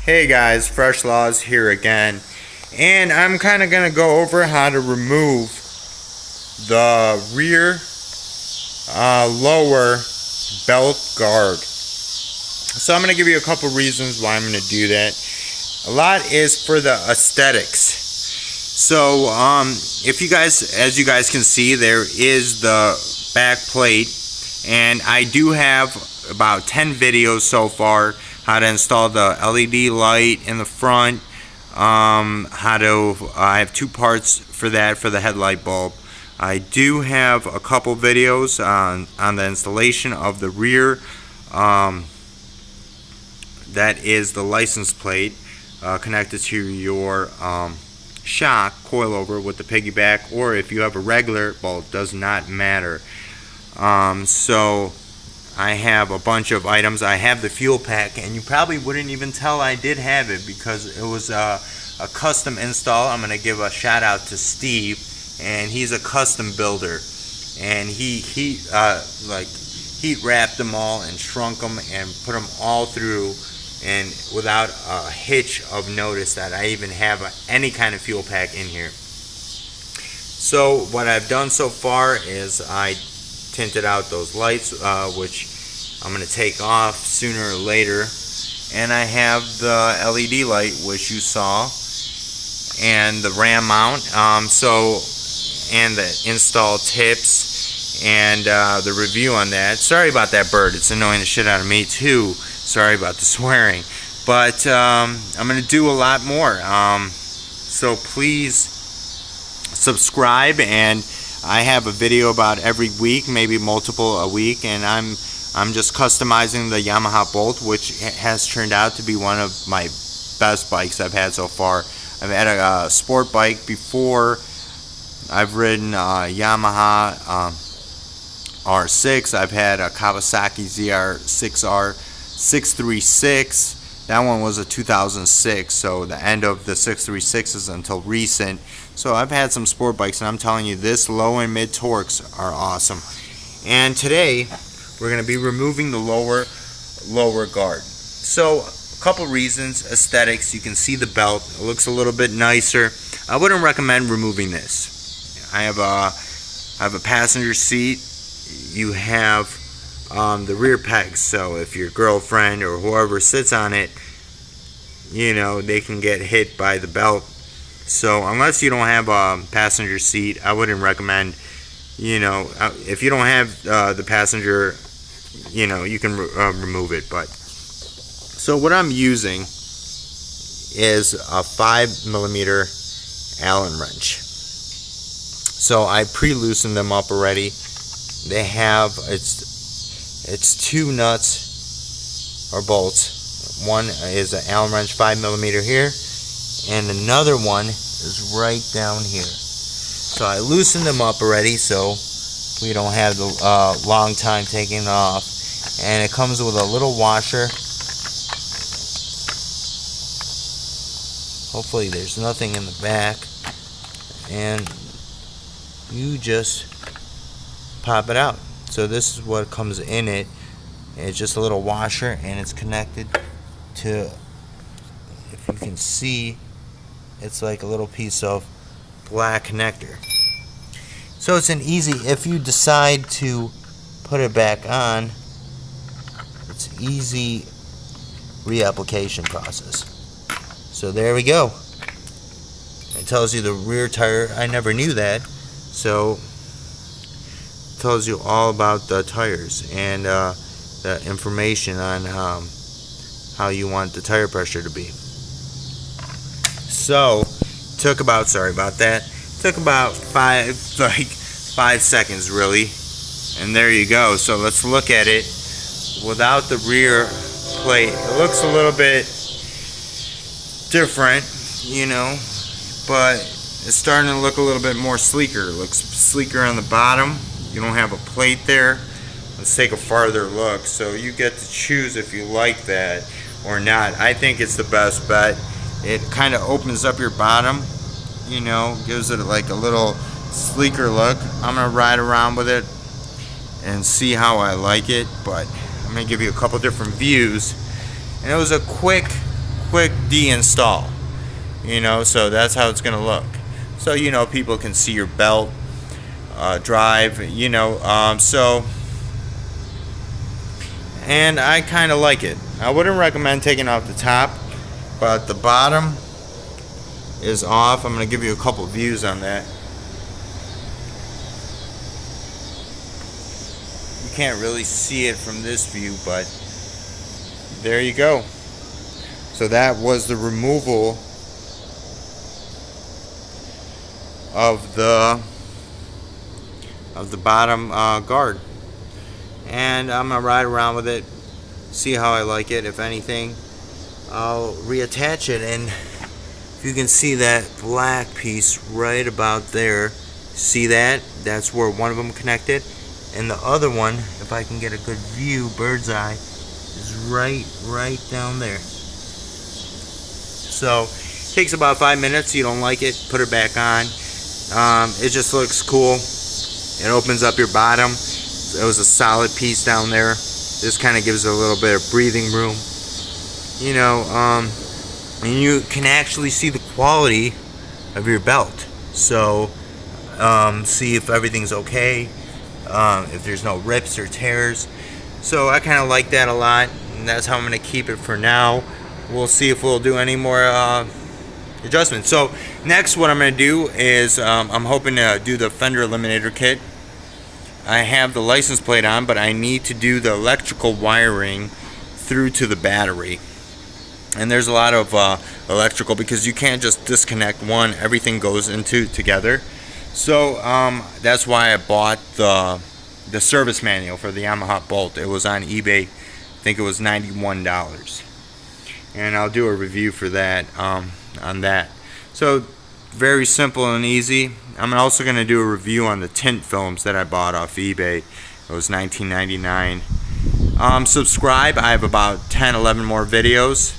Hey guys, Fresh Laws here again, and I'm kind of going to go over how to remove the rear lower belt guard. So I'm going to give you a couple reasons why I'm going to do that. A lot is for the aesthetics. So if you guys, as you guys can see, there is the back plate, and I do have about 10 videos so far how to install the LED light in the front, I have two parts for that for the headlight bulb. I do have a couple videos on the installation of the rear, that is the license plate connected to your shock coilover with the piggyback, or if you have a regular bulb, does not matter. So I have a bunch of items. I have the fuel pack, and you probably wouldn't even tell I did have it because it was a custom install. I'm going to give a shout out to Steve, and he's a custom builder, and he heat wrapped them all and shrunk them and put them all through, and without a hitch of notice that I even have any kind of fuel pack in here. So what I've done so far is I tinted out those lights, which I'm going to take off sooner or later, and I have the LED light, which you saw, and the RAM mount, and the install tips, and the review on that. Sorry about that bird, it's annoying the shit out of me too. Sorry about the swearing, but I'm going to do a lot more, so please subscribe, and I have a video about every week, maybe multiple a week, and I'm just customizing the Yamaha Bolt, which has turned out to be one of my best bikes I've had so far. I've had a sport bike before. I've ridden Yamaha R6. I've had a Kawasaki ZR6R 636. That one was a 2006, so the end of the 636s until recent. So I've had some sport bikes, and I'm telling you, this low and mid torques are awesome. And today we're going to be removing the lower guard. So a couple reasons: aesthetics. You can see the belt; it looks a little bit nicer. I wouldn't recommend removing this. I have a passenger seat. You have the rear pegs, so if your girlfriend or whoever sits on it, you know, they can get hit by the belt. So unless you don't have a passenger seat, I wouldn't recommend, you know, if you don't have the passenger, you know, you can remove it. But so what I'm using is a 5mm Allen wrench. So I pre-loosened them up already. They have, it's two nuts or bolts. One is an Allen wrench 5mm here, and another one is right down here. So I loosened them up already, so we don't have the long time taking it off. And it comes with a little washer. Hopefully there's nothing in the back, and you just pop it out. So this is what comes in it. It's just a little washer, and it's connected to, if you can see, it's like a little piece of black connector. So it's an easy, if you decide to put it back on, it's easy reapplication process. So there we go. It tells you the rear tire. I never knew that. So it tells you all about the tires and the information on how you want the tire pressure to be. So took about, sorry about that, took about 5 seconds really, and there you go. So let's look at it without the rear plate. It looks a little bit different, you know, but it's starting to look a little bit more sleeker. It looks sleeker on the bottom. You don't have a plate there. Let's take a farther look. So you get to choose if you like that or not. I think it's the best bet. It kind of opens up your bottom, you know, gives it like a little sleeker look. I'm gonna ride around with it and see how I like it, but I'm gonna give you a couple different views. And it was a quick quick deinstall. So that's how it's gonna look. So people can see your belt drive. And I kind of like it. I wouldn't recommend taking off the top, but the bottom is off. I'm gonna give you a couple views on that. You can't really see it from this view, but there you go. So that was the removal of the bottom guard, and I'm gonna ride around with it, see how I like it. If anything, I'll reattach it, and if you can see that black piece right about there, see that? That's where one of them connected, and the other one, if I can get a good view, bird's eye, is right down there. So it takes about 5 minutes. You don't like it, put it back on. It just looks cool. It opens up your bottom. It was a solid piece down there. This kind of gives it a little bit of breathing room. And you can actually see the quality of your belt. So see if everything's okay, if there's no rips or tears. So I kind of like that a lot, and that's how I'm going to keep it for now. We'll see if we'll do any more adjustments. So next, what I'm going to do is I'm hoping to do the fender eliminator kit. I have the license plate on, but I need to do the electrical wiring through to the battery. And there's a lot of electrical, because you can't just disconnect one. Everything goes into together. So that's why I bought the service manual for the Yamaha Bolt. It was on eBay. I think it was $91. And I'll do a review for that on that. So very simple and easy. I'm also going to do a review on the tint films that I bought off eBay. It was $19.99. Subscribe. I have about 10-11 more videos.